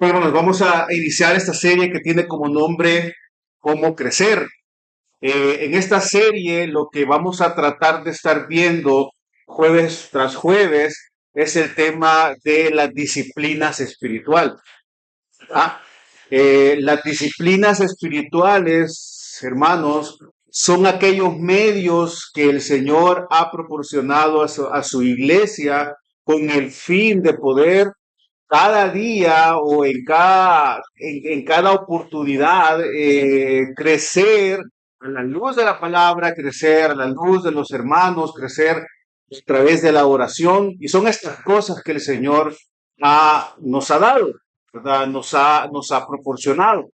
Bueno, nos vamos a iniciar esta serie que tiene como nombre Cómo crecer. En esta serie lo que vamos a tratar de estar viendo jueves tras jueves es el tema de las disciplinas espirituales. ¿Ah? Las disciplinas espirituales, hermanos, son aquellos medios que el Señor ha proporcionado a su iglesia con el fin de poder cada día o en cada oportunidad crecer a la luz de la palabra, crecer a la luz de los hermanos, crecer a través de la oración. Y son estas cosas que el Señor nos ha dado, ¿verdad? Nos ha proporcionado.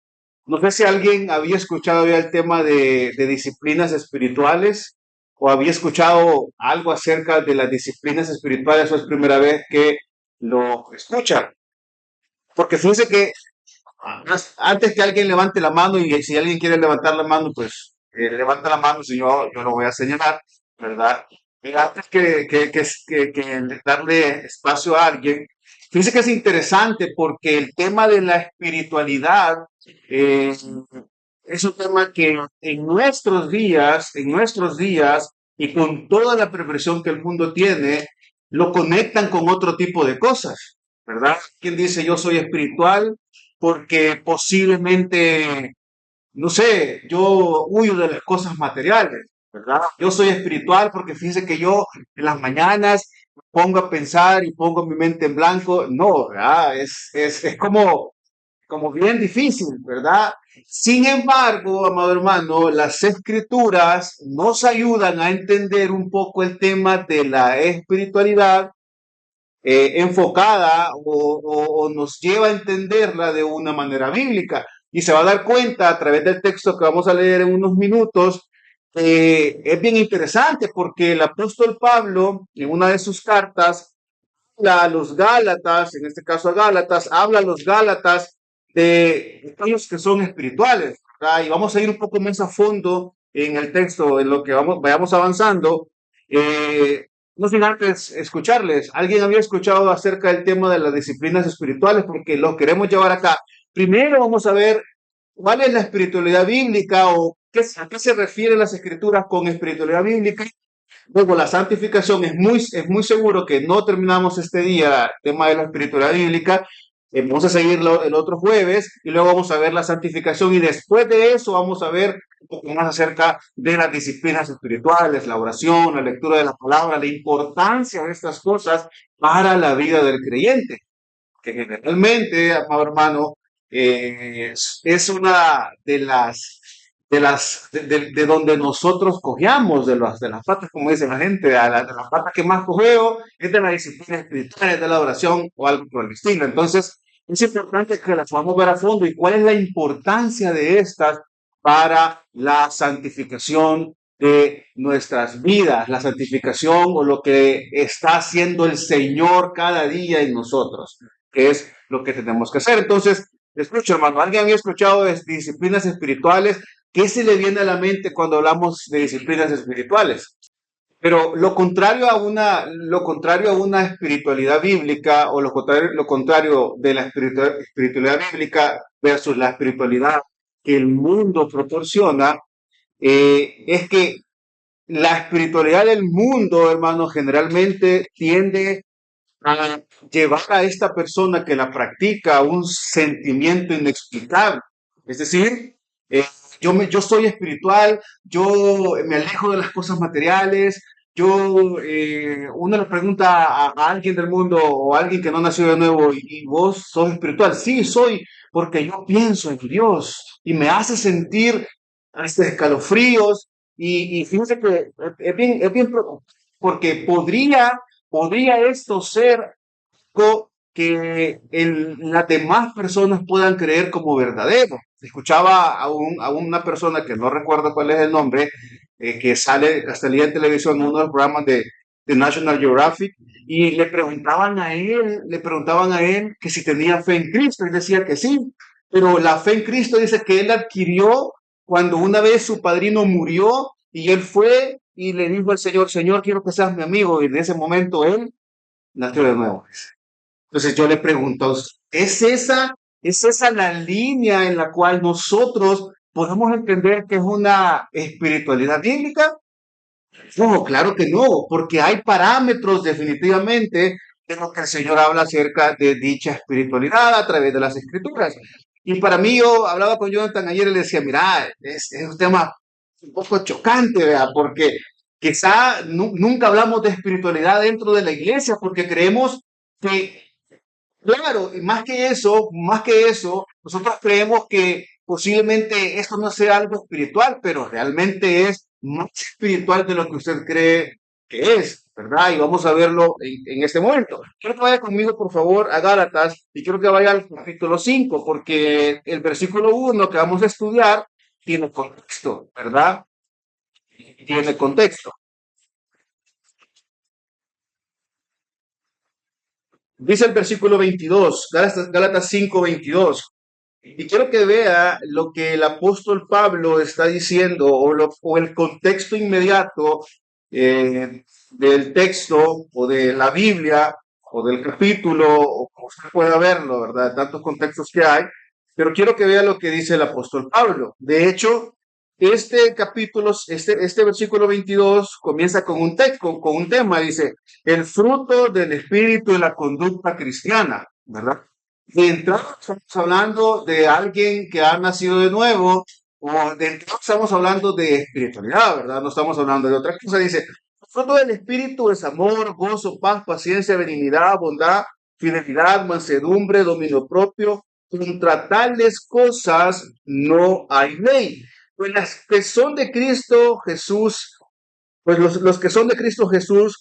No sé si alguien había escuchado ya el tema de disciplinas espirituales o había escuchado algo acerca de las disciplinas espirituales o es primera vez que lo escucha. Porque fíjense que antes que alguien levante la mano y si alguien quiere levantar la mano, pues levanta la mano, si yo lo voy a señalar, ¿verdad? Antes que darle espacio a alguien, fíjense que es interesante porque el tema de la espiritualidad eh, es un tema que en nuestros días y con toda la perversión que el mundo tiene, lo conectan con otro tipo de cosas, ¿verdad? Quien dice yo soy espiritual porque posiblemente, no sé, yo huyo de las cosas materiales, ¿verdad? Yo soy espiritual porque fíjese que yo en las mañanas me pongo a pensar y pongo mi mente en blanco. No, ¿verdad? Es como bien difícil, ¿verdad? Sin embargo, amado hermano, las escrituras nos ayudan a entender un poco el tema de la espiritualidad enfocada o nos lleva a entenderla de una manera bíblica. Y se va a dar cuenta a través del texto que vamos a leer en unos minutos. Es bien interesante porque el apóstol Pablo, en una de sus cartas, habla a los Gálatas, en este caso a Gálatas, habla a los Gálatas de aquellos que son espirituales, ¿verdad? Y vamos a ir un poco más a fondo en el texto, en lo que vayamos avanzando. Eh, no sin antes escucharles. ¿Alguien había escuchado acerca del tema de las disciplinas espirituales? Porque lo queremos llevar acá. Primero vamos a ver cuál es la espiritualidad bíblica o a qué se refieren las escrituras con espiritualidad bíblica. Luego, la santificación es muy seguro que no terminamos este día el tema de la espiritualidad bíblica. Vamos a seguirlo el otro jueves y luego vamos a ver la santificación y después de eso vamos a ver un poco más acerca de las disciplinas espirituales, la oración, la lectura de la palabra, la importancia de estas cosas para la vida del creyente, que generalmente, amado hermano, es una de donde nosotros cogíamos, de las patas, como dice la gente, de las patas que más cogeo, es de la disciplina espiritual, es de la oración o algo por el estilo. Entonces, es importante que las podamos ver a fondo y cuál es la importancia de estas para la santificación de nuestras vidas, la santificación o lo que está haciendo el Señor cada día en nosotros, que es lo que tenemos que hacer. Entonces, escucho, hermano, ¿alguien había escuchado de disciplinas espirituales? ¿Qué se le viene a la mente cuando hablamos de disciplinas espirituales? Pero lo contrario a una espiritualidad bíblica o lo contrario de la espiritualidad bíblica versus la espiritualidad que el mundo proporciona, es que la espiritualidad del mundo, hermano, generalmente tiende a llevar a esta persona que la practica a un sentimiento inexplicable. Es decir, eh, yo soy espiritual, yo me alejo de las cosas materiales, uno le pregunta a alguien del mundo o a alguien que no nació de nuevo, ¿y vos sos espiritual? Sí, soy, porque yo pienso en Dios y me hace sentir hasta escalofríos y fíjense que es bien preocupante, porque podría esto ser algo que las demás personas puedan creer como verdadero. Escuchaba a una persona que no recuerdo cuál es el nombre, que salía en televisión en uno de los programas de National Geographic, y le preguntaban a él que si tenía fe en Cristo, y decía que sí, pero la fe en Cristo dice que él adquirió cuando una vez su padrino murió y él fue y le dijo al Señor, Señor, quiero que seas mi amigo, y en ese momento él nació de nuevo. Entonces yo le pregunto, ¿es esa ¿Es esa la línea en la cual nosotros podemos entender que es una espiritualidad bíblica? No, claro que no, porque hay parámetros definitivamente de lo que el Señor habla acerca de dicha espiritualidad a través de las escrituras. Y para mí, yo hablaba con Jonathan ayer y le decía, mira, es un tema un poco chocante, ¿verdad? Porque quizá nunca hablamos de espiritualidad dentro de la iglesia porque creemos que, claro, y más que eso, nosotros creemos que posiblemente esto no sea algo espiritual, pero realmente es más espiritual de lo que usted cree que es, ¿verdad? Y vamos a verlo en este momento. Quiero que vaya conmigo, por favor, a Gálatas y quiero que vaya al capítulo 5, porque el versículo 1 que vamos a estudiar tiene contexto, ¿verdad? Tiene contexto. Dice el versículo 22, Gálatas 5, 22. Y quiero que vea lo que el apóstol Pablo está diciendo o el contexto inmediato del texto o de la Biblia o del capítulo, o como usted pueda verlo, ¿verdad? Tantos contextos que hay, pero quiero que vea lo que dice el apóstol Pablo. De hecho, este capítulo, este versículo 22 comienza con un texto, con un tema, dice, el fruto del espíritu y la conducta cristiana, ¿verdad? De entrada estamos hablando de alguien que ha nacido de nuevo, o de entrada estamos hablando de espiritualidad, ¿verdad? No estamos hablando de otra cosa. Dice, el fruto del espíritu es amor, gozo, paz, paciencia, benignidad, bondad, fidelidad, mansedumbre, dominio propio. Contra tales cosas no hay ley. Pues las que son de Cristo Jesús, pues los que son de Cristo Jesús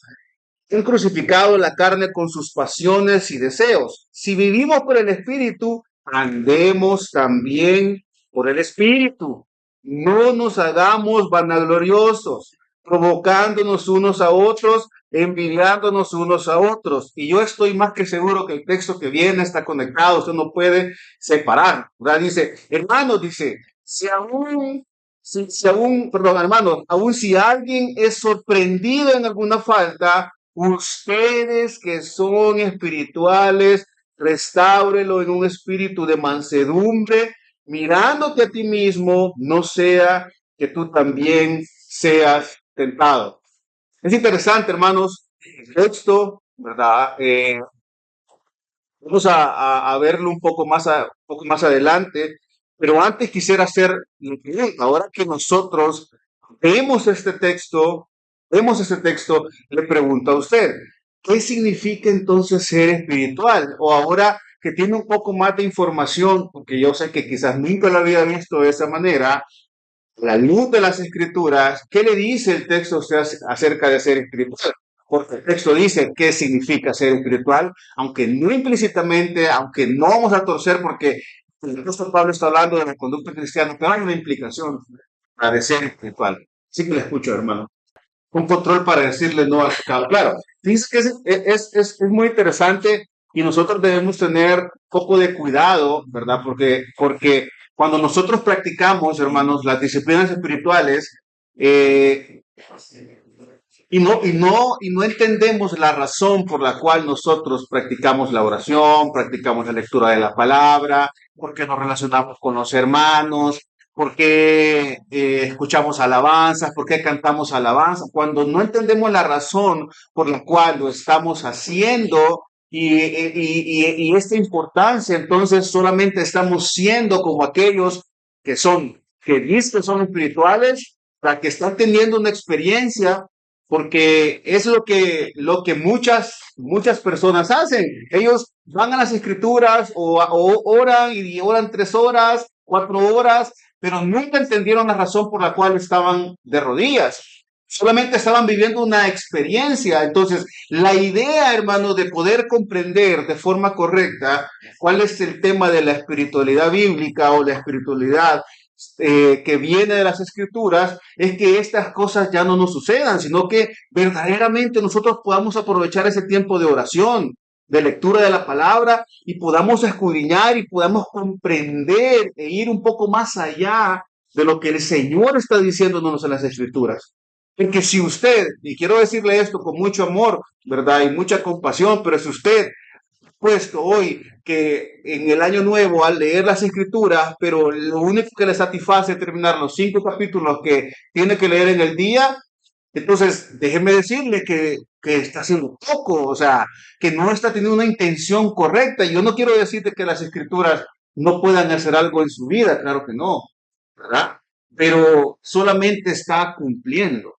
han crucificado la carne con sus pasiones y deseos. Si vivimos por el Espíritu, andemos también por el Espíritu. No nos hagamos vanagloriosos, provocándonos unos a otros, envidiándonos unos a otros. Y yo estoy más que seguro que el texto que viene está conectado, usted no puede separar. ¿Verdad? Dice, hermanos, dice, perdón, hermanos, aún si alguien es sorprendido en alguna falta, ustedes que son espirituales, restáurelo en un espíritu de mansedumbre, mirándote a ti mismo, no sea que tú también seas tentado. Es interesante, hermanos, el texto, ¿verdad? Vamos a verlo un poco más adelante, pero antes quisiera hacer la pregunta. Ahora que nosotros vemos vemos este texto, le pregunto a usted, ¿qué significa entonces ser espiritual? O ahora que tiene un poco más de información, porque yo sé que quizás nunca lo había visto de esa manera, a la luz de las escrituras, ¿qué le dice el texto a usted acerca de ser espiritual? Porque el texto dice qué significa ser espiritual, aunque no implícitamente, aunque no vamos a torcer, porque el apóstol Pablo está hablando de la conducta cristiana, pero hay una implicación de ser espiritual. Sí que le escucho, hermano. Un control para decirle no al pecado. Claro, dice que es muy interesante y nosotros debemos tener un poco de cuidado, ¿verdad? Porque cuando nosotros practicamos, hermanos, las disciplinas espirituales, eh, y no entendemos la razón por la cual nosotros practicamos la oración, practicamos la lectura de la palabra, porque nos relacionamos con los hermanos, porque escuchamos alabanzas, porque cantamos alabanzas. Cuando no entendemos la razón por la cual lo estamos haciendo y esta importancia, entonces solamente estamos siendo como aquellos que dicen que son espirituales, para que están teniendo una experiencia porque es lo que muchas personas hacen. Ellos van a las escrituras o oran y oran 3 horas, 4 horas, pero nunca entendieron la razón por la cual estaban de rodillas. Solamente estaban viviendo una experiencia. Entonces, la idea, hermano, de poder comprender de forma correcta cuál es el tema de la espiritualidad bíblica o la espiritualidad que viene de las escrituras es que estas cosas ya no nos sucedan, sino que verdaderamente nosotros podamos aprovechar ese tiempo de oración, de lectura de la palabra y podamos escudriñar y podamos comprender e ir un poco más allá de lo que el Señor está diciéndonos en las escrituras. Porque si usted, y quiero decirle esto con mucho amor, ¿verdad? Y mucha compasión, pero si usted puesto hoy que en el año nuevo al leer las escrituras, pero lo único que le satisface es terminar los 5 capítulos que tiene que leer en el día, entonces déjeme decirle que está haciendo poco, o sea, que no está teniendo una intención correcta. Yo no quiero decirte que las escrituras no puedan hacer algo en su vida, claro que no, ¿verdad? Pero solamente está cumpliendo.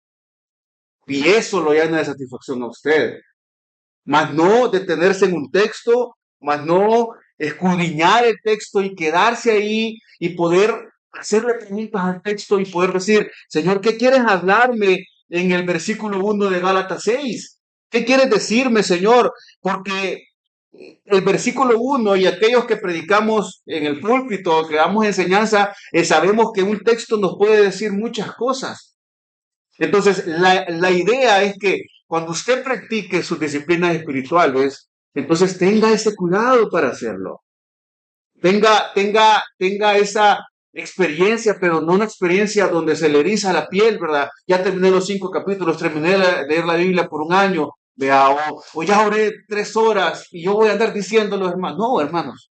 Y eso lo llena de satisfacción a usted. Más no detenerse en un texto, más no escudriñar el texto y quedarse ahí y poder hacerle preguntas al texto y poder decir, Señor, ¿qué quieres hablarme en el versículo 1 de Gálatas 6? ¿Qué quieres decirme, Señor? Porque el versículo 1 y aquellos que predicamos en el púlpito, que damos enseñanza, sabemos que un texto nos puede decir muchas cosas. Entonces, la idea es que cuando usted practique sus disciplinas espirituales, entonces tenga ese cuidado para hacerlo. Tenga esa experiencia, pero no una experiencia donde se le eriza la piel, ¿verdad? Ya terminé los 5 capítulos, terminé de leer la Biblia por un año, vea, o ya oré 3 horas y yo voy a andar diciéndolo, hermanos. No, hermanos.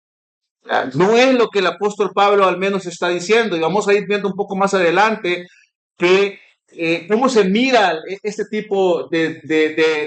No es lo que el apóstol Pablo al menos está diciendo, y vamos a ir viendo un poco más adelante que cómo se mira este tipo de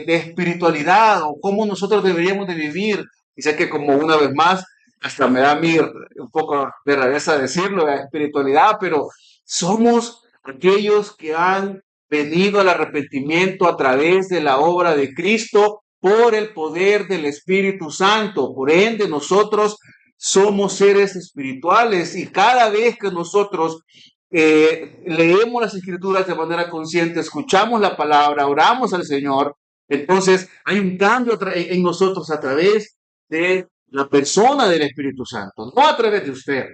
espiritualidad o cómo nosotros deberíamos de vivir. Y sé que como una vez más, hasta me da a mí un poco de rareza decirlo, la espiritualidad, pero somos aquellos que han venido al arrepentimiento a través de la obra de Cristo por el poder del Espíritu Santo. Por ende, nosotros somos seres espirituales y cada vez que nosotros leemos las escrituras de manera consciente, escuchamos la palabra, oramos al Señor, entonces hay un cambio en nosotros a través de la persona del Espíritu Santo, no a través de usted,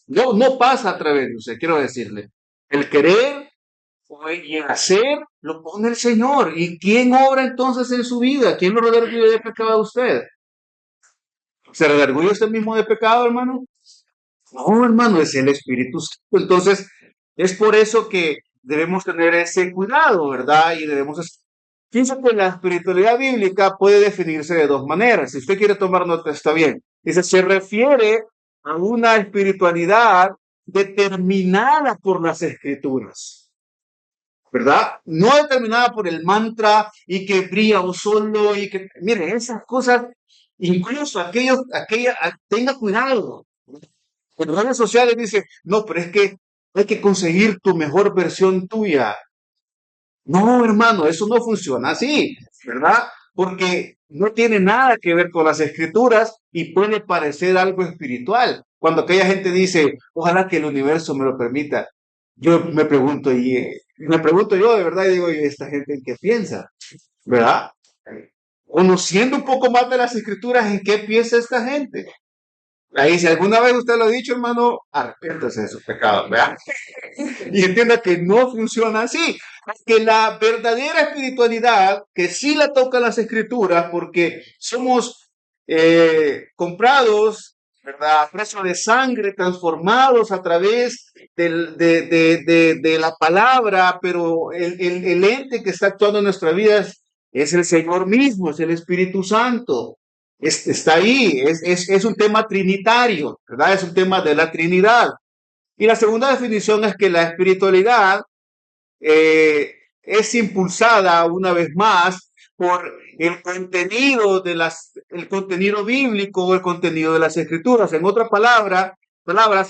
no pasa a través de usted, quiero decirle. El querer y el hacer lo pone el Señor. ¿Y quién obra entonces en su vida? ¿Quién lo redarguye de pecado a usted? ¿Se redarguye usted mismo de pecado, hermano? No, hermano, es el Espíritu Santo. Entonces, es por eso que debemos tener ese cuidado, ¿verdad? Y debemos... Pienso que la espiritualidad bíblica puede definirse de dos maneras. Si usted quiere tomar nota, está bien. Dice, se refiere a una espiritualidad determinada por las escrituras, ¿verdad? No determinada por el mantra y que brilla un solo y que, mire, esas cosas, incluso tenga cuidado. En redes sociales dice, no, pero es que hay que conseguir tu mejor versión tuya. No, hermano, eso no funciona así, ¿verdad? Porque no tiene nada que ver con las escrituras y puede parecer algo espiritual. Cuando aquella gente dice, ojalá que el universo me lo permita, yo me pregunto, me pregunto yo de verdad y digo, ¿y esta gente en qué piensa? ¿Verdad? Conociendo un poco más de las escrituras, ¿en qué piensa esta gente? Ahí, si alguna vez usted lo ha dicho, hermano, arrepiéntase de sus pecados, ¿verdad? Y entienda que no funciona así. Que la verdadera espiritualidad, que sí la tocan las escrituras, porque somos comprados, ¿verdad? A precio de sangre, transformados a través de la palabra, pero el ente que está actuando en nuestra vida es el Señor mismo, es el Espíritu Santo. Está ahí, es un tema trinitario, ¿verdad? Es un tema de la Trinidad. Y la segunda definición es que la espiritualidad es impulsada una vez más por el contenido bíblico o el contenido de las escrituras. En otras palabras,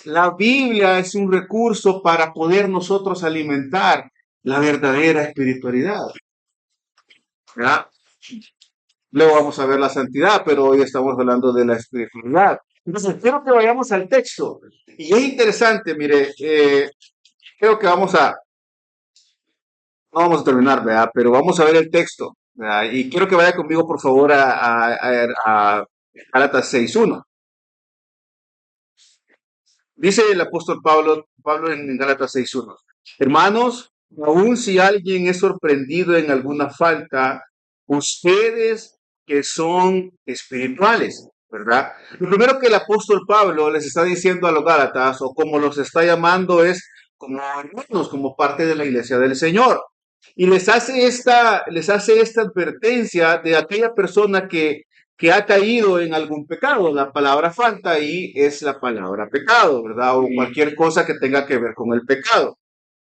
la Biblia es un recurso para poder nosotros alimentar la verdadera espiritualidad, ¿verdad? Luego vamos a ver la santidad, pero hoy estamos hablando de la espiritualidad. Entonces, quiero que vayamos al texto. Y es interesante, mire, creo que no vamos a terminar, ¿verdad? Pero vamos a ver el texto, ¿verdad? Y quiero que vaya conmigo, por favor, a Gálatas 6:1. Dice el apóstol Pablo en Gálatas 6:1. Hermanos, aun si alguien es sorprendido en alguna falta, ustedes que son espirituales, ¿verdad? Lo primero que el apóstol Pablo les está diciendo a los Gálatas, o como los está llamando, es como hermanos, como parte de la iglesia del Señor. Y les hace esta advertencia de aquella persona que que ha caído en algún pecado. La palabra falta ahí es la palabra pecado, ¿verdad? O cualquier cosa que tenga que ver con el pecado.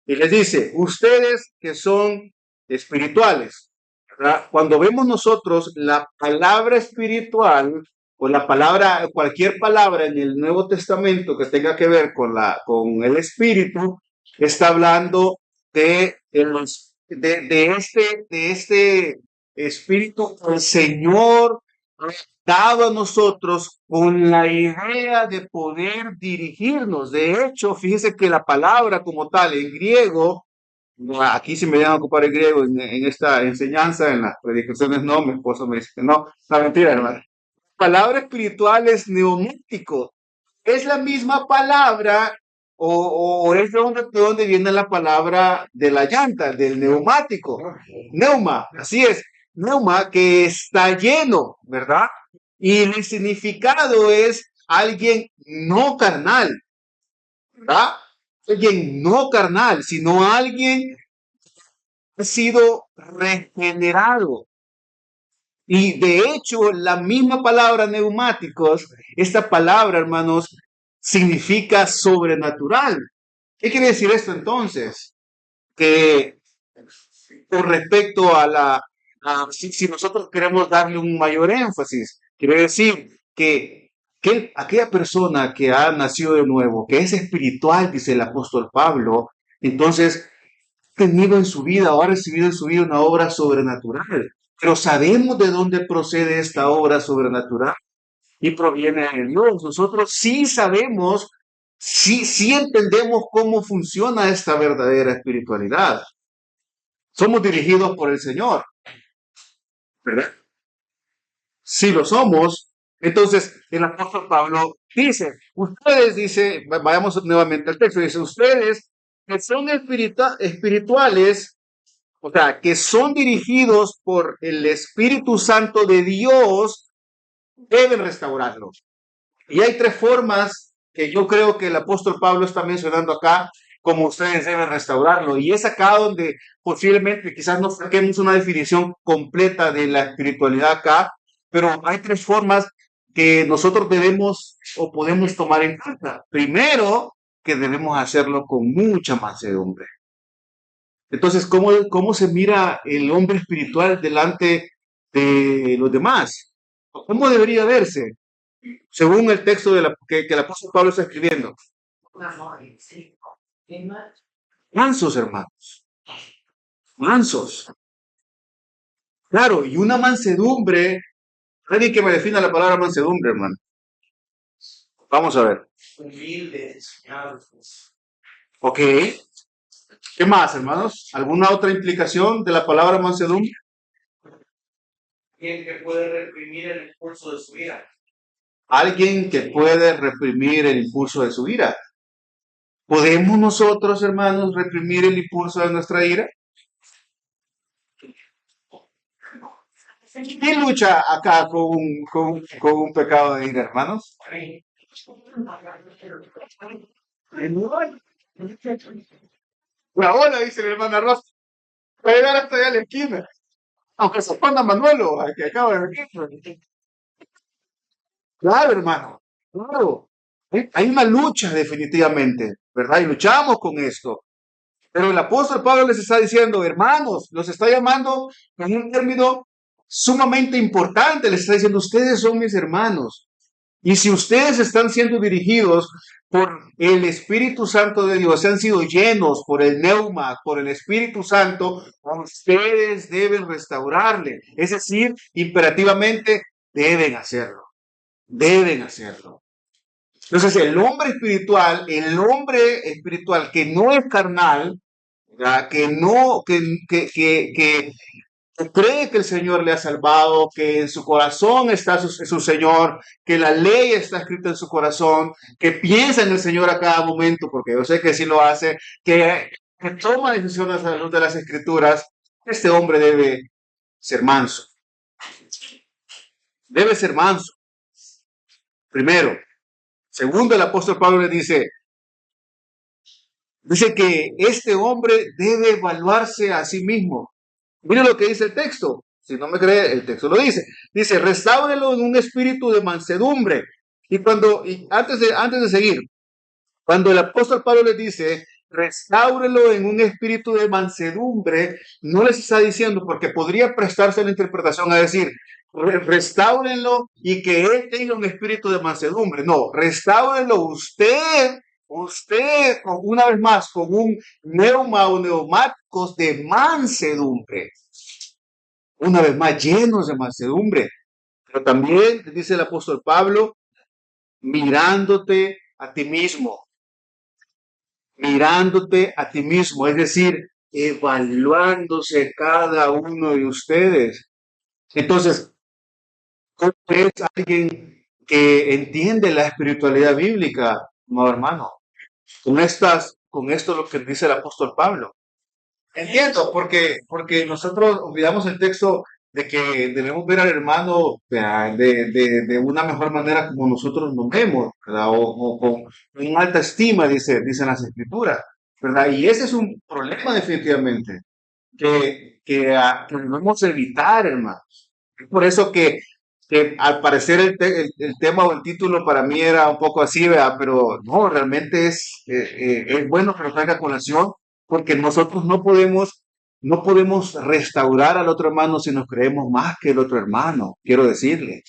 Y les dice, ustedes que son espirituales, ¿verdad? Cuando vemos nosotros la palabra espiritual o la palabra, cualquier palabra en el Nuevo Testamento que tenga que ver con el espíritu, está hablando de este espíritu que el Señor ha dado a nosotros con la idea de poder dirigirnos. De hecho, fíjese que la palabra como tal en griego, aquí si me llegan a ocupar el griego en esta enseñanza, en las predicaciones, no, mi esposo me dice que no, no, mentira, hermano. Palabra espiritual es neumático. Es la misma palabra o es de donde viene la palabra de la llanta, del neumático. Neuma, así es. Neuma que está lleno, ¿verdad? Y el significado es alguien no carnal, ¿verdad? Alguien no carnal, sino alguien que ha sido regenerado. Y de hecho, la misma palabra neumáticos, esta palabra, hermanos, significa sobrenatural. ¿Qué quiere decir esto entonces? Que con respecto si nosotros queremos darle un mayor énfasis, quiere decir que aquella persona que ha nacido de nuevo, que es espiritual, dice el apóstol Pablo, entonces ha tenido en su vida o ha recibido en su vida una obra sobrenatural. Pero sabemos de dónde procede esta obra sobrenatural y proviene de Dios. Nosotros sí sabemos, sí entendemos cómo funciona esta verdadera espiritualidad. Somos dirigidos por el Señor, ¿verdad? Si lo somos, entonces el apóstol Pablo dice, vayamos nuevamente al texto, dice, ustedes que son espirituales, o sea, que son dirigidos por el Espíritu Santo de Dios, deben restaurarlos. Y hay tres formas que yo creo que el apóstol Pablo está mencionando acá, como ustedes deben restaurarlo. Y es acá donde posiblemente quizás no saquemos una definición completa de la espiritualidad acá, pero hay tres formas que nosotros debemos o podemos tomar en cuenta. Primero, que debemos hacerlo con mucha mansedumbre. Entonces, ¿cómo se mira el hombre espiritual delante de los demás? ¿Cómo debería verse? Según el texto que el apóstol Pablo está escribiendo. Mansos, hermanos. Mansos. Claro, y una mansedumbre. Alguien que me defina la palabra mansedumbre, hermano. Vamos a ver. Humildes. Ok. ¿Qué más, hermanos? ¿Alguna otra implicación de la palabra mansedumbre? Alguien que puede reprimir el impulso de su ira. Alguien que puede reprimir el impulso de su ira. ¿Podemos nosotros, hermanos, reprimir el impulso de nuestra ira? ¿Quién lucha acá con un pecado de ira, hermanos? La ola, dice el hermano Ross, va a llegar hasta allá a la esquina. Aunque se ponga Manuelo, que acaba de venir. Claro, hermano, claro. Hay una lucha definitivamente, ¿verdad? Y luchamos con esto. Pero el apóstol Pablo les está diciendo, hermanos, los está llamando en un término sumamente importante. Les está diciendo, ustedes son mis hermanos. Y si ustedes están siendo dirigidos por el Espíritu Santo de Dios, se han sido llenos por el neuma, por el Espíritu Santo, ustedes deben restaurarle. Es decir, imperativamente deben hacerlo. Deben hacerlo. Entonces, el hombre espiritual que no es carnal, ¿verdad? Que cree que el Señor le ha salvado, que en su corazón está su Señor, que la ley está escrita en su corazón, que piensa en el Señor a cada momento, porque yo sé que sí lo hace, que toma decisiones a la luz de las Escrituras. Este hombre debe ser manso. Debe ser manso. Primero. Segundo, el apóstol Pablo le dice que este hombre debe evaluarse a sí mismo. Mira lo que dice el texto. Si no me cree, el texto lo dice. Dice, restáurelo en un espíritu de mansedumbre. Y antes de seguir, cuando el apóstol Pablo les dice, restáurelo en un espíritu de mansedumbre, no les está diciendo, porque podría prestarse la interpretación a decir, restáurenlo y que él tenga un espíritu de mansedumbre. No, restáurenlo usted, una vez más, con un neuma o neumáticos de mansedumbre. Una vez más, llenos de mansedumbre. Pero también, dice el apóstol Pablo, mirándote a ti mismo, mirándote a ti mismo, es decir, evaluándose cada uno de ustedes. Entonces, ¿cómo es alguien que entiende la espiritualidad bíblica, no hermano? Con esto lo que dice el apóstol Pablo. Entiendo, porque nosotros olvidamos el texto de que debemos ver al hermano de una mejor manera como nosotros nos vemos, ¿verdad? O con una alta estima, dicen las escrituras, ¿verdad? Y ese es un problema definitivamente que debemos evitar, hermanos. Es por eso que al parecer el tema o el título para mí era un poco así, ¿verdad? Pero no, realmente es bueno que lo traiga a colación porque nosotros no podemos restaurar al otro hermano si nos creemos más que el otro hermano, quiero decirle.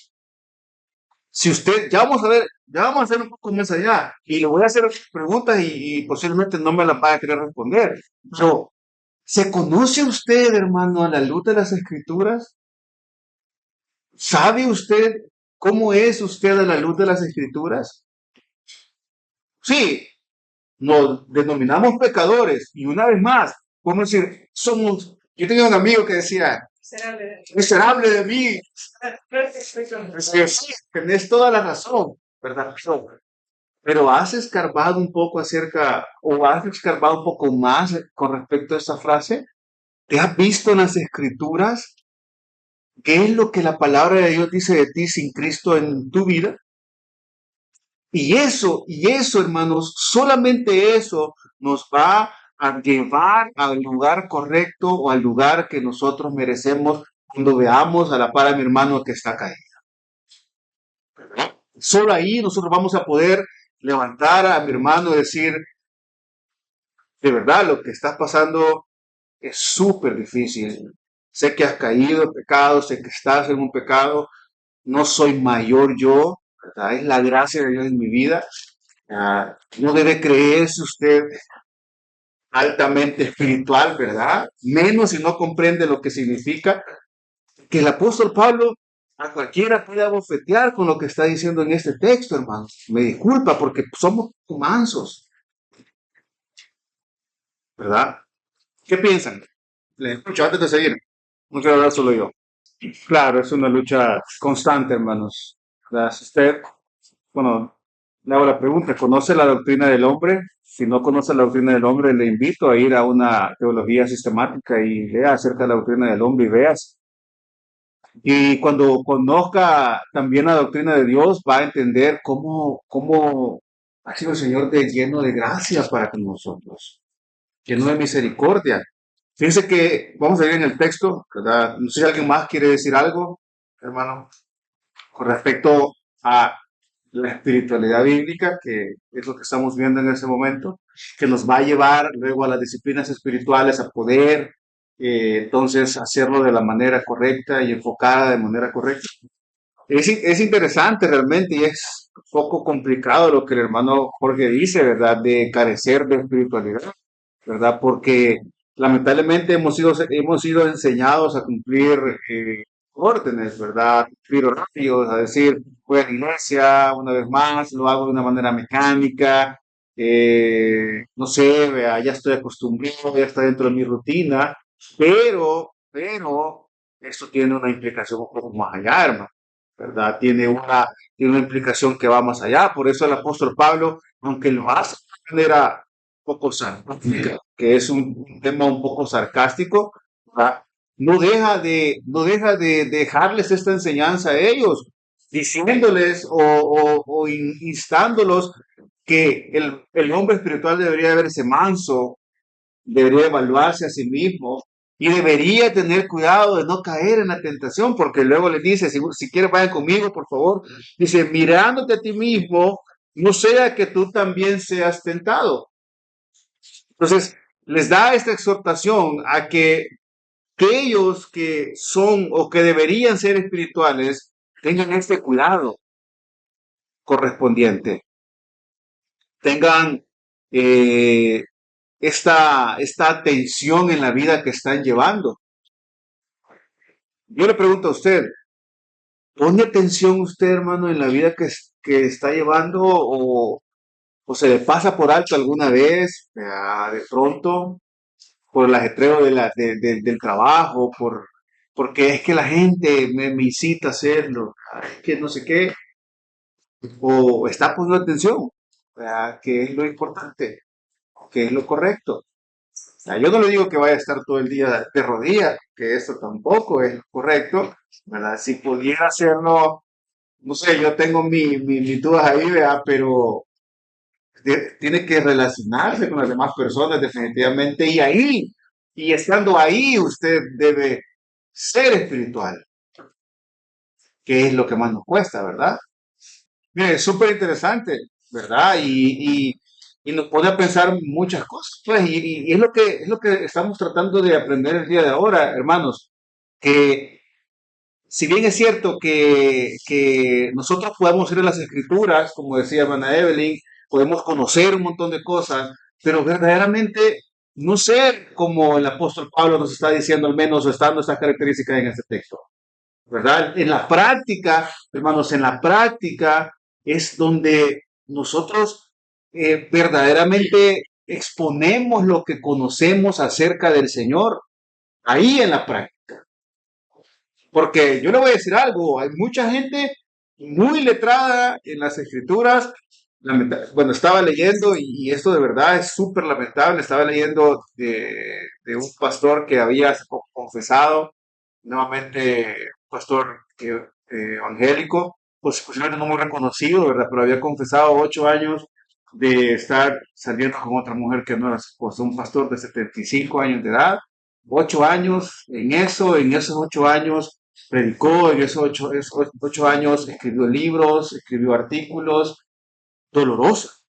Si usted, ya vamos a hacer un poco más allá y le voy a hacer preguntas y posiblemente no me las vaya a querer responder. Pero, ¿se conoce usted, hermano, a la luz de las escrituras? ¿Sabe usted cómo es usted a la luz de las escrituras? Sí, nos denominamos pecadores y una vez más, podemos decir, yo tenía un amigo que decía, miserable de mí, sí, tenés toda la razón, ¿verdad? Pero has escarbado un poco o has escarbado un poco más con respecto a esa frase. ¿Te has visto en las escrituras qué es lo que la palabra de Dios dice de ti sin Cristo en tu vida? Y eso, hermanos, solamente eso nos va a llevar al lugar correcto o al lugar que nosotros merecemos cuando veamos a la par de mi hermano que está caído. Solo ahí nosotros vamos a poder levantar a mi hermano y decir, de verdad, lo que estás pasando es súper difícil. Sé que has caído en pecado, sé que estás en un pecado, no soy mayor yo, ¿verdad? Es la gracia de Dios en mi vida. No debe creerse usted altamente espiritual, ¿verdad? Menos si no comprende lo que significa que el apóstol Pablo a cualquiera puede abofetear con lo que está diciendo en este texto, hermano. Me disculpa porque somos mansos, ¿verdad? ¿Qué piensan? Les escucho antes de seguir. No quiero hablar solo yo. Claro, es una lucha constante, hermanos. ¿Verdad? Si usted, bueno, le hago la pregunta, ¿conoce la doctrina del hombre? Si no conoce la doctrina del hombre, le invito a ir a una teología sistemática y lea acerca de la doctrina del hombre y veas. Y cuando conozca también la doctrina de Dios, va a entender cómo ha sido el Señor de lleno de gracia para con nosotros, lleno de misericordia. Fíjense que vamos a ir en el texto, ¿verdad? No sé si alguien más quiere decir algo, hermano, con respecto a la espiritualidad bíblica, que es lo que estamos viendo en ese momento, que nos va a llevar luego a las disciplinas espirituales a poder entonces hacerlo de la manera correcta y enfocada de manera correcta. Es interesante realmente y es un poco complicado lo que el hermano Jorge dice, ¿verdad? De carecer de espiritualidad, ¿verdad? Porque lamentablemente hemos sido enseñados a cumplir órdenes, ¿verdad? Cumplir horarios, a decir, voy a la iglesia una vez más, lo hago de una manera mecánica, no sé, vea, ya estoy acostumbrado, ya está dentro de mi rutina, pero, esto tiene una implicación un poco más allá, hermano. ¿Verdad? Tiene una implicación que va más allá. Por eso el apóstol Pablo, aunque lo hace de manera poco sarcástica, que es un tema un poco sarcástico, ¿verdad? No deja de dejarles esta enseñanza a ellos, diciéndoles o instándolos que el hombre espiritual debería verse manso, debería evaluarse a sí mismo, Y debería tener cuidado de no caer en la tentación, porque luego le dice, si quieres vayan conmigo, por favor. Dice, mirándote a ti mismo, no sea que tú también seas tentado. Entonces, les da esta exhortación a que aquellos que son o que deberían ser espirituales tengan este cuidado correspondiente, tengan eh, esta atención en la vida que están llevando. Yo le pregunto a usted, ¿pone atención usted, hermano, en la vida que está llevando o se le pasa por alto alguna vez, de pronto, por el ajetreo del trabajo, porque es que la gente me incita a hacerlo, es que no sé qué, o está poniendo atención, ¿verdad? Que es lo importante, que es lo correcto. O sea, yo no le digo que vaya a estar todo el día de rodillas, que eso tampoco es correcto, ¿verdad? Si pudiera hacerlo, no sé, yo tengo mis dudas ahí, ¿verdad? Pero tiene que relacionarse con las demás personas definitivamente y estando ahí, usted debe ser espiritual, que es lo que más nos cuesta, ¿verdad? Mire, es súper interesante, ¿verdad? Y nos pone a pensar muchas cosas, pues, y es lo que estamos tratando de aprender el día de ahora, hermanos, que si bien es cierto que nosotros podemos ir a las escrituras, como decía hermana Evelyn, podemos conocer un montón de cosas, pero verdaderamente no ser como el apóstol Pablo nos está diciendo, al menos o estando estas características en este texto. ¿Verdad? En la práctica, hermanos, en la práctica es donde nosotros verdaderamente exponemos lo que conocemos acerca del Señor, ahí en la práctica. Porque yo le voy a decir algo, hay mucha gente muy letrada en las escrituras. Bueno, estaba leyendo y esto de verdad es súper lamentable. Estaba leyendo de un pastor que había hace poco confesado, nuevamente un pastor evangélico, pues posiblemente no muy reconocido, ¿verdad? Pero había confesado 8 años de estar saliendo con otra mujer que no era su esposa, un pastor de 75 años de edad. 8 años en esos 8 años predicó, en esos 8 años escribió libros, escribió artículos dolorosos.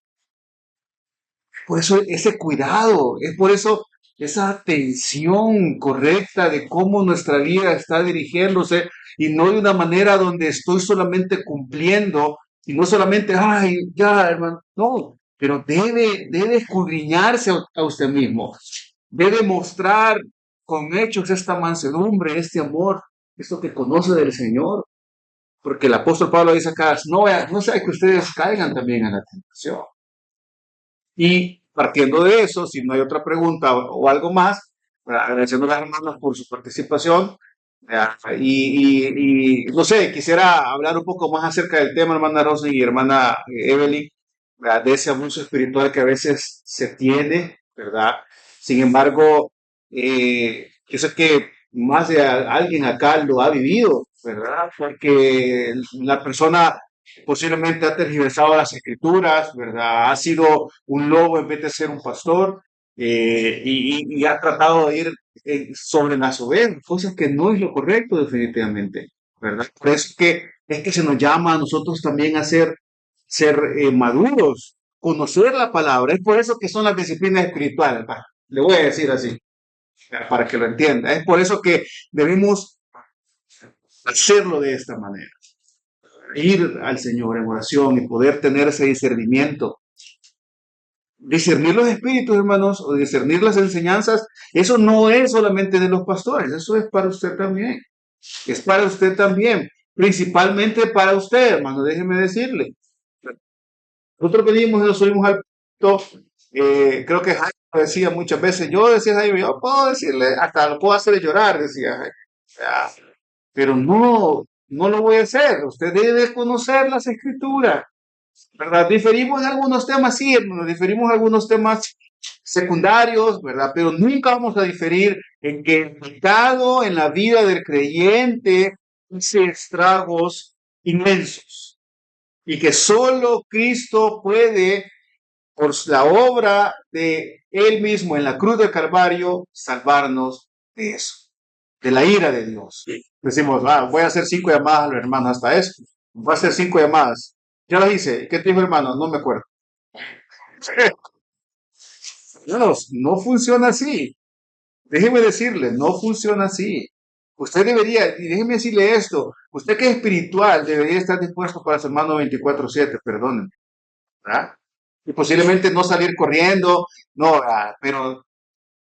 Por eso ese cuidado, es por eso esa atención correcta de cómo nuestra vida está dirigiéndose y no de una manera donde estoy solamente cumpliendo y no solamente, ay, ya, hermano, no, pero debe escudriñarse a usted mismo, debe mostrar con hechos esta mansedumbre, este amor, esto que conoce del Señor, porque el apóstol Pablo dice acá, no sea que ustedes caigan también en la tentación. Y partiendo de eso, si no hay otra pregunta o algo más, agradeciendo a las hermanas por su participación. No sé, quisiera hablar un poco más acerca del tema, hermana Rosa y hermana Evelyn, ¿verdad? De ese abuso espiritual que a veces se tiene, ¿verdad? Sin embargo, yo sé que más de alguien acá lo ha vivido, ¿verdad? Porque la persona posiblemente ha tergiversado las escrituras, ¿verdad? Ha sido un lobo en vez de ser un pastor, y ha tratado de ir sobre las ovejas, cosas que no es lo correcto definitivamente, ¿verdad? Por eso es que se nos llama a nosotros también a ser maduros, conocer la palabra. Es por eso que son las disciplinas espirituales, ¿va? Le voy a decir así, para que lo entienda. Es por eso que debemos hacerlo de esta manera, ir al Señor en oración y poder tener ese discernimiento. Discernir los espíritus, hermanos, o discernir las enseñanzas, eso no es solamente de los pastores, eso es para usted también. Es para usted también, principalmente para usted, hermano, déjeme decirle. Nosotros venimos y nos subimos al punto, creo que Jaime lo decía muchas veces, yo decía Jaime, yo puedo decirle, hasta lo puedo hacer llorar, decía Jaime. Ah, pero no lo voy a hacer, usted debe conocer las escrituras. ¿Verdad? Diferimos en algunos temas, sí, hermano, diferimos en algunos temas secundarios, ¿verdad? Pero nunca vamos a diferir en que el pecado en la vida del creyente hace estragos inmensos y que solo Cristo puede, por la obra de Él mismo en la cruz del Calvario, salvarnos de eso, de la ira de Dios. Decimos, voy a hacer 5 llamadas a los hermanos hasta eso. Voy a hacer 5 llamadas. Ya las hice. ¿Qué te dijo hermano? No me acuerdo. Hermanos, no funciona así. Déjeme decirle, no funciona así. Usted debería, y déjeme decirle esto, usted que es espiritual debería estar dispuesto para su hermano 24/7, perdónenme, ¿verdad? Y posiblemente no salir corriendo, no, pero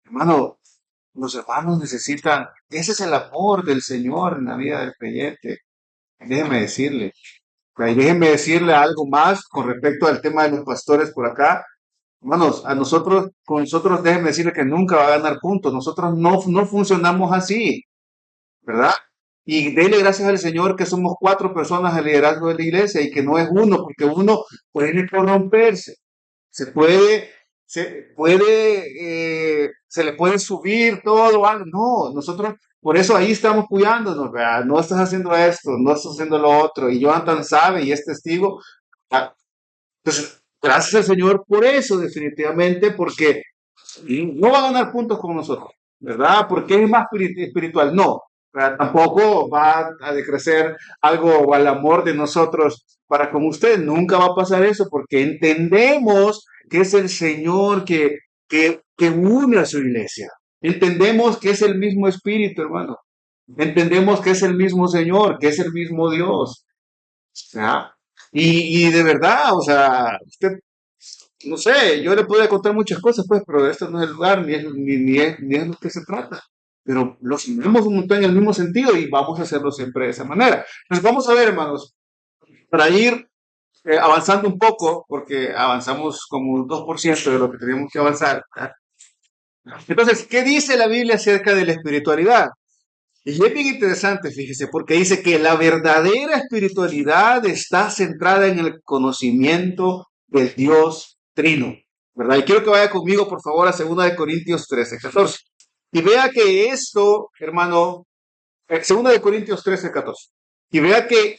hermano, los hermanos necesitan, ese es el amor del Señor en la vida del creyente. Déjeme decirle, y déjeme decirle algo más con respecto al tema de los pastores por acá. Hermanos, con nosotros déjenme decirle que nunca va a ganar puntos. Nosotros no funcionamos así, ¿verdad? Y dele gracias al Señor que somos 4 personas al liderazgo de la iglesia y que no es uno, porque uno puede corromperse. Se puede, se le puede subir todo, algo. No, nosotros, por eso ahí estamos cuidándonos, ¿verdad? No estás haciendo esto, no estás haciendo lo otro. Y Jonathan sabe y es testigo. Ah, Entonces, gracias al Señor por eso, definitivamente, porque no va a ganar puntos con nosotros, ¿verdad? Porque es más espiritual. No, ¿verdad? Tampoco va a decrecer algo al amor de nosotros para con usted. Nunca va a pasar eso porque entendemos que es el Señor que une a su iglesia. Entendemos que es el mismo Espíritu, hermano. Entendemos que es el mismo Señor, que es el mismo Dios. ¿Ya? Y de verdad, o sea, usted, no sé, yo le podría contar muchas cosas, pues, pero esto no es el lugar, ni es lo que se trata. Pero los unimos un montón en el mismo sentido y vamos a hacerlo siempre de esa manera. Entonces, vamos a ver, hermanos, para ir avanzando un poco, porque avanzamos como un 2% de lo que teníamos que avanzar. ¿Ah? Entonces, ¿qué dice la Biblia acerca de la espiritualidad? Y es bien interesante, fíjese, porque dice que la verdadera espiritualidad está centrada en el conocimiento del Dios Trino, ¿verdad? Y quiero que vaya conmigo, por favor, a 2 Corintios 13:14. Y vea que esto, hermano, 2 Corintios 13:14. Y vea que,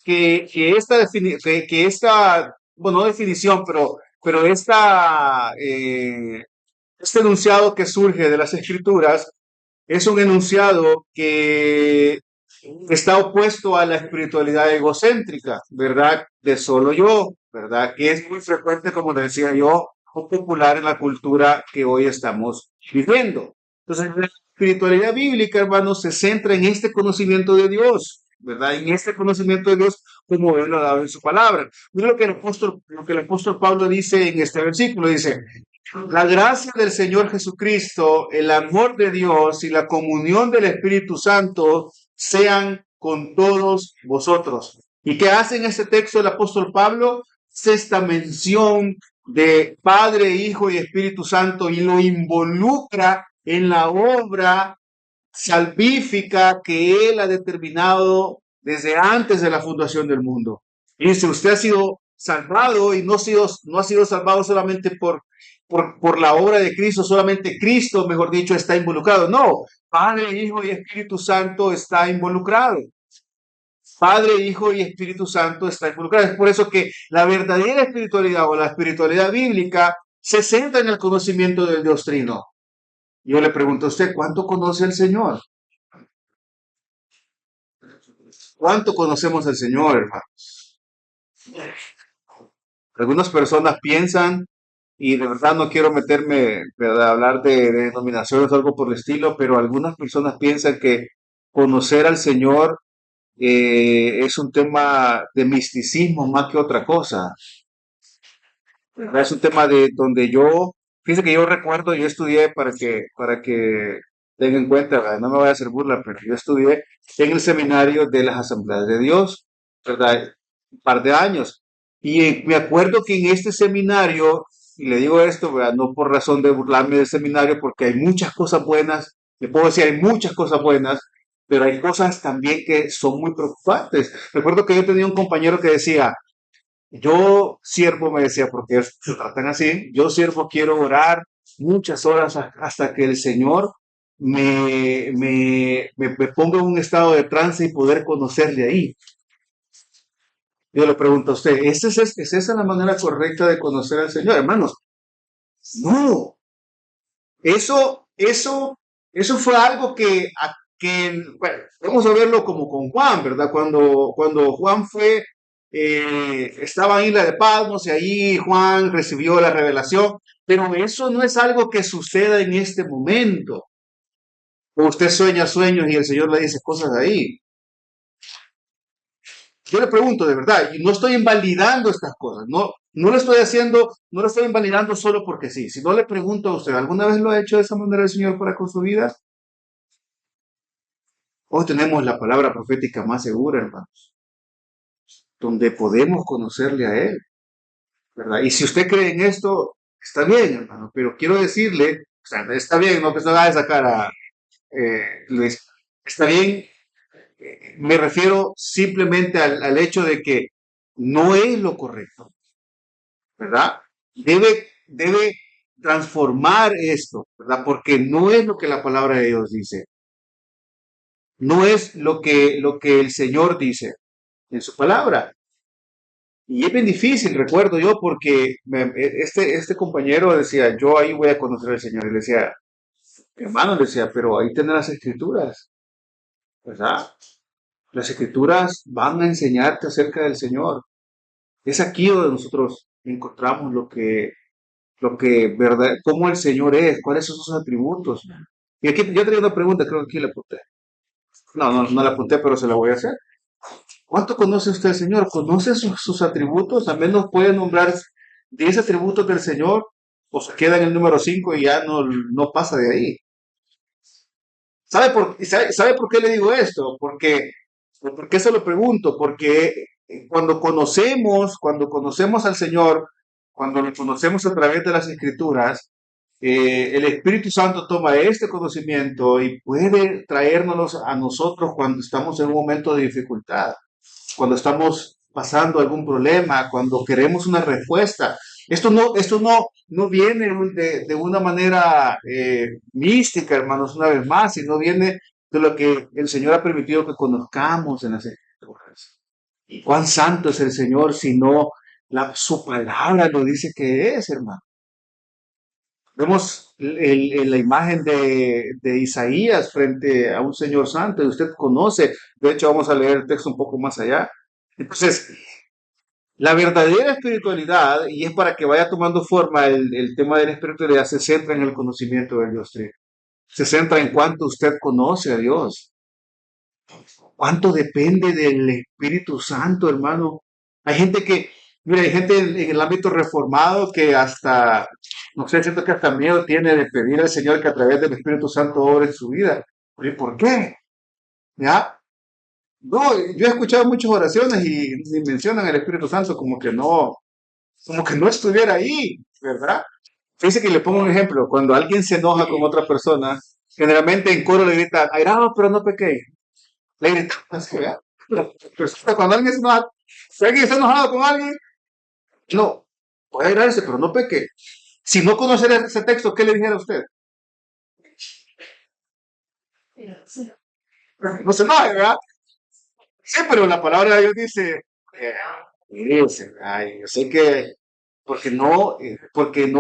que esta, bueno, no definición, pero este enunciado que surge de las Escrituras es un enunciado que está opuesto a la espiritualidad egocéntrica, ¿verdad? De solo yo, ¿verdad? Que es muy frecuente, como le decía yo, o popular en la cultura que hoy estamos viviendo. Entonces, la espiritualidad bíblica, hermanos, se centra en este conocimiento de Dios, ¿verdad? En este conocimiento de Dios, como Él lo ha dado en su palabra. Mira lo que el apóstol Pablo dice en este versículo, dice, la gracia del Señor Jesucristo, el amor de Dios y la comunión del Espíritu Santo sean con todos vosotros. ¿Y qué hace en este texto el apóstol Pablo? Es esta mención de Padre, Hijo y Espíritu Santo y lo involucra en la obra salvífica que Él ha determinado desde antes de la fundación del mundo. Y dice, usted ha sido salvado y no ha sido salvado solamente por la obra de Cristo, solamente Cristo, mejor dicho, está involucrado. No, Padre, Hijo y Espíritu Santo está involucrado. Padre, Hijo y Espíritu Santo está involucrado. Es por eso que la verdadera espiritualidad o la espiritualidad bíblica se centra en el conocimiento del Dios Trino. Yo le pregunto a usted, ¿cuánto conoce al Señor? ¿Cuánto conocemos al Señor, hermanos? Algunas personas piensan, y de verdad no quiero meterme, ¿verdad?, a hablar de denominaciones o algo por el estilo, pero algunas personas piensan que conocer al Señor es un tema de misticismo más que otra cosa. ¿Verdad? Es un tema de donde fíjese que yo recuerdo, yo estudié para que tenga en cuenta, ¿verdad? No me voy a hacer burla, pero yo estudié en el seminario de las Asambleas de Dios, ¿verdad? Un par de años. Y me acuerdo que en este seminario, y le digo esto, ¿verdad? No por razón de burlarme del seminario, porque hay muchas cosas buenas, le puedo decir, hay muchas cosas buenas, pero hay cosas también que son muy preocupantes. Recuerdo que yo tenía un compañero que decía, yo siervo, me decía, porque ellos se tratan así, yo siervo quiero orar muchas horas hasta que el Señor me ponga en un estado de trance y poder conocerle ahí. Yo le pregunto a usted, ¿es esa la manera correcta de conocer al Señor? Hermanos, no. Eso Eso fue algo que bueno, vamos a verlo como con Juan, ¿verdad? Cuando Juan estaba en Isla de Patmos y ahí Juan recibió la revelación, pero eso no es algo que suceda en este momento. O usted sueña sueños y el Señor le dice cosas ahí. Yo le pregunto de verdad, y no estoy invalidando estas cosas, no lo estoy haciendo, no lo estoy invalidando solo porque sí. Si no le pregunto a usted, ¿alguna vez lo ha hecho de esa manera el Señor para con su vida? Hoy tenemos la palabra profética más segura, hermanos, donde podemos conocerle a Él, ¿verdad? Y si usted cree en esto, está bien, hermano, pero quiero decirle, o sea, está bien, no que se vaya a sacar a Luis, está bien, me refiero simplemente al hecho de que no es lo correcto, ¿verdad? Debe transformar esto, ¿verdad? Porque no es lo que la palabra de Dios dice, no es lo que el Señor dice en su palabra. Y es bien difícil, recuerdo yo, porque este compañero decía, yo ahí voy a conocer al Señor. Y le decía, hermano, le decía, pero ahí tienen las escrituras, ¿verdad? Las escrituras van a enseñarte acerca del Señor. Es aquí donde nosotros encontramos verdad, cómo el Señor es, cuáles son sus atributos. Y aquí yo tenía una pregunta, creo que aquí la apunté. No la apunté, pero se la voy a hacer. ¿Cuánto conoce usted al Señor? ¿Conoce sus atributos? Al menos puede nombrar 10 atributos del Señor o se queda en el número 5 y ya no pasa de ahí. ¿Sabe por qué le digo esto? Porque se lo pregunto, porque cuando conocemos al Señor, cuando lo conocemos a través de las Escrituras, el Espíritu Santo toma este conocimiento y puede traérnoslos a nosotros cuando estamos en un momento de dificultad, cuando estamos pasando algún problema, cuando queremos una respuesta. Esto no viene de una manera mística, hermanos, una vez más, sino viene de lo que el Señor ha permitido que conozcamos en las Escrituras. ¿Y cuán santo es el Señor si no su palabra lo dice que es, hermano? Vemos la imagen de Isaías frente a un Señor santo y usted conoce, de hecho vamos a leer el texto un poco más allá. Entonces, la verdadera espiritualidad, y es para que vaya tomando forma el tema de la espiritualidad, se centra en el conocimiento de Dios. ¿Sí? Se centra en cuánto usted conoce a Dios, cuánto depende del Espíritu Santo, hermano. Hay gente que, mira, hay gente en el ámbito reformado que hasta, no sé, siento que hasta miedo tiene de pedir al Señor que a través del Espíritu Santo obre en su vida. Oye, ¿por qué? ¿Ya? No, yo he escuchado muchas oraciones y mencionan el Espíritu Santo como que no estuviera ahí, ¿verdad? Fíjese que le pongo un ejemplo. Cuando alguien se enoja con otra persona, generalmente en coro le grita, airado, pero no pequé. Le grita así, ¿verdad? Pero cuando alguien se enoja, si alguien está enojado con alguien, no, puede airarse, pero no peque. Si no conocer ese texto, ¿qué le dijera a usted? No se enoje, ¿verdad? Sí, pero la palabra de Dios eh, dice, ay, yo sé que, porque no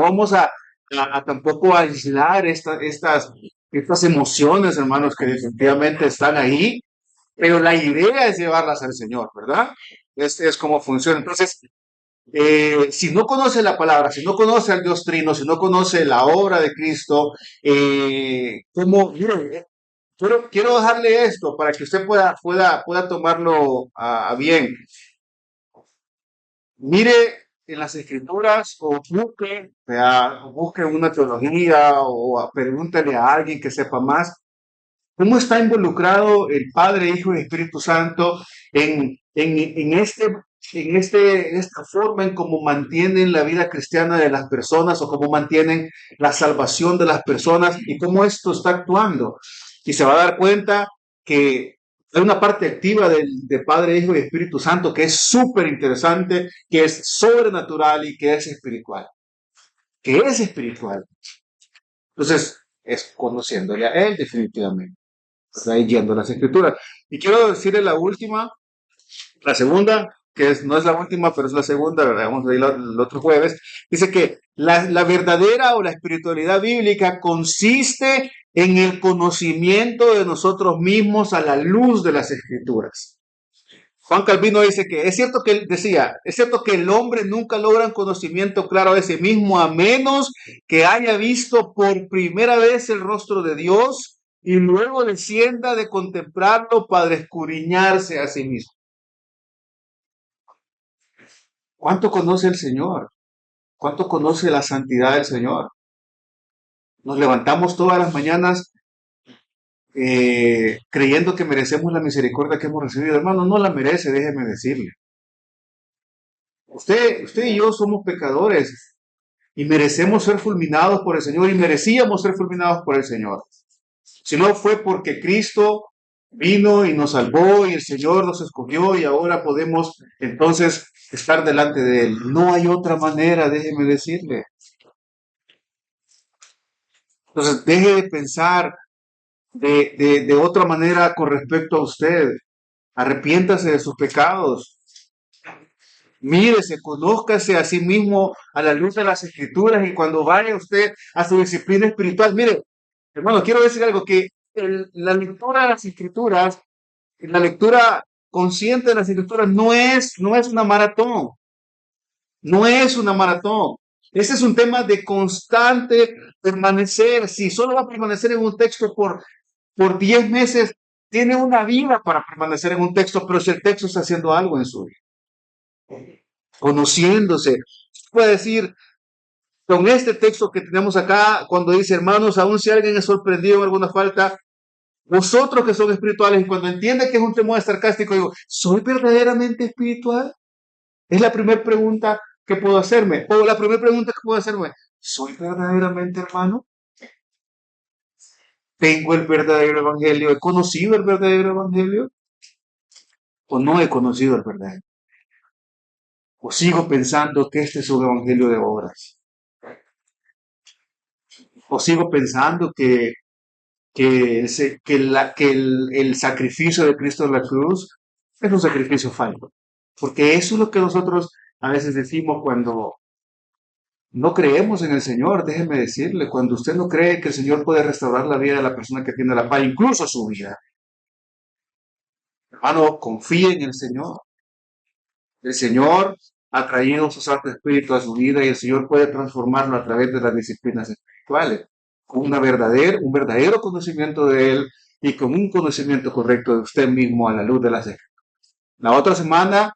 vamos a tampoco a aislar estas emociones, hermanos, que definitivamente están ahí, pero la idea es llevarlas al Señor, ¿verdad? Es como funciona. Entonces, si no conoce la palabra, si no conoce al Dios Trino, si no conoce la obra de Cristo, mire, quiero dejarle esto para que usted pueda tomarlo a bien. Mire en las escrituras o busque una teología o pregúntale a alguien que sepa más. ¿Cómo está involucrado el Padre, Hijo y Espíritu Santo en esta forma en cómo mantienen la vida cristiana de las personas o cómo mantienen la salvación de las personas y cómo esto está actuando? Y se va a dar cuenta que hay una parte activa de Padre, Hijo y Espíritu Santo que es súper interesante, que es sobrenatural y que es espiritual. Que es espiritual. Entonces, es conociéndole a Él definitivamente. Está ahí yendo las escrituras. Y quiero decirle la segunda, no es la última, pero es la segunda, ¿verdad? Vamos a ir el otro jueves. Dice que la verdadera o la espiritualidad bíblica consiste en el conocimiento de nosotros mismos a la luz de las Escrituras. Juan Calvino dice que es cierto que él decía, es cierto que el hombre nunca logra un conocimiento claro de sí mismo a menos que haya visto por primera vez el rostro de Dios y luego descienda de contemplarlo para escudriñarse a sí mismo. ¿Cuánto conoce el Señor? ¿Cuánto conoce la santidad del Señor? Nos levantamos todas las mañanas creyendo que merecemos la misericordia que hemos recibido. Hermano, no la merece, déjeme decirle. Usted y yo somos pecadores y merecemos ser fulminados por el Señor y merecíamos ser fulminados por el Señor. Si no fue porque Cristo vino y nos salvó y el Señor nos escogió y ahora podemos entonces estar delante de Él. No hay otra manera, déjeme decirle. Entonces, deje de pensar de otra manera con respecto a usted. Arrepiéntase de sus pecados. Mírese, conózcase a sí mismo a la luz de las Escrituras y cuando vaya usted a su disciplina espiritual, mire, hermano, quiero decir algo, que la lectura de las Escrituras, la lectura consciente de las Escrituras no es una maratón, no es una maratón. Ese es un tema de constante permanecer. Si solo va a permanecer en un texto por 10 meses, tiene una vida para permanecer en un texto, pero si el texto está haciendo algo en su vida, conociéndose. Puede decir, con este texto que tenemos acá, cuando dice, hermanos, aun si alguien es sorprendido en alguna falta, vosotros que son espirituales, y cuando entiende que es un tema sarcástico, digo, ¿soy verdaderamente espiritual? Es la primera pregunta que puedo hacerme. O la primera pregunta que puedo hacerme, ¿soy verdaderamente hermano? ¿Tengo el verdadero evangelio? ¿He conocido el verdadero evangelio? ¿O no he conocido el verdadero? ¿O sigo pensando que este es un evangelio de obras? ¿O sigo pensando que el sacrificio de Cristo en la cruz es un sacrificio falso? Porque eso es lo que nosotros a veces decimos cuando no creemos en el Señor. Déjeme decirle, cuando usted no cree que el Señor puede restaurar la vida de la persona que tiene la paz, incluso su vida, hermano, confíe en el Señor. El Señor ha traído su Santo Espíritu a su vida y el Señor puede transformarlo a través de las disciplinas espirituales, con un verdadero conocimiento de Él y con un conocimiento correcto de usted mismo a la luz de las Escrituras. La otra semana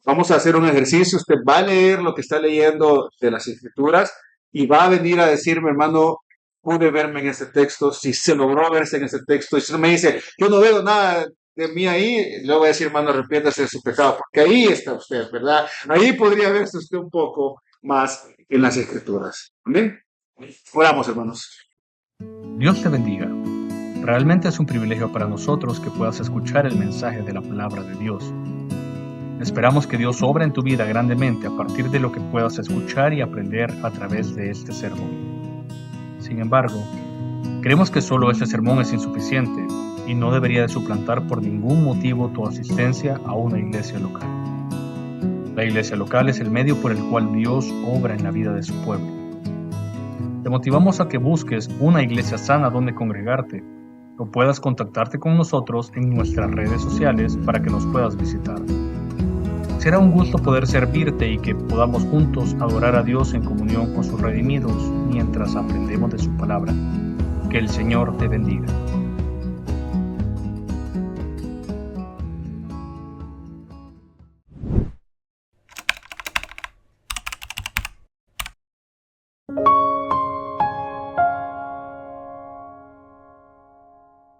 vamos a hacer un ejercicio. Usted va a leer lo que está leyendo de las Escrituras y va a venir a decirme, hermano, pude verme en este texto, si se logró verse en este texto. Y si no me dice, yo no veo nada de mí ahí, le voy a decir, hermano, arrepiéntase de su pecado, porque ahí está usted, ¿verdad? Ahí podría verse usted un poco más en las Escrituras. ¿Amén? Oramos, hermanos. Dios te bendiga. Realmente es un privilegio para nosotros que puedas escuchar el mensaje de la palabra de Dios. Esperamos que Dios obra en tu vida grandemente a partir de lo que puedas escuchar y aprender a través de este sermón. Sin embargo, creemos que solo este sermón es insuficiente y no debería de suplantar por ningún motivo tu asistencia a una iglesia local. La iglesia local es el medio por el cual Dios obra en la vida de su pueblo. Te motivamos a que busques una iglesia sana donde congregarte o puedas contactarte con nosotros en nuestras redes sociales para que nos puedas visitar. Será un gusto poder servirte y que podamos juntos adorar a Dios en comunión con sus redimidos mientras aprendemos de su palabra. Que el Señor te bendiga.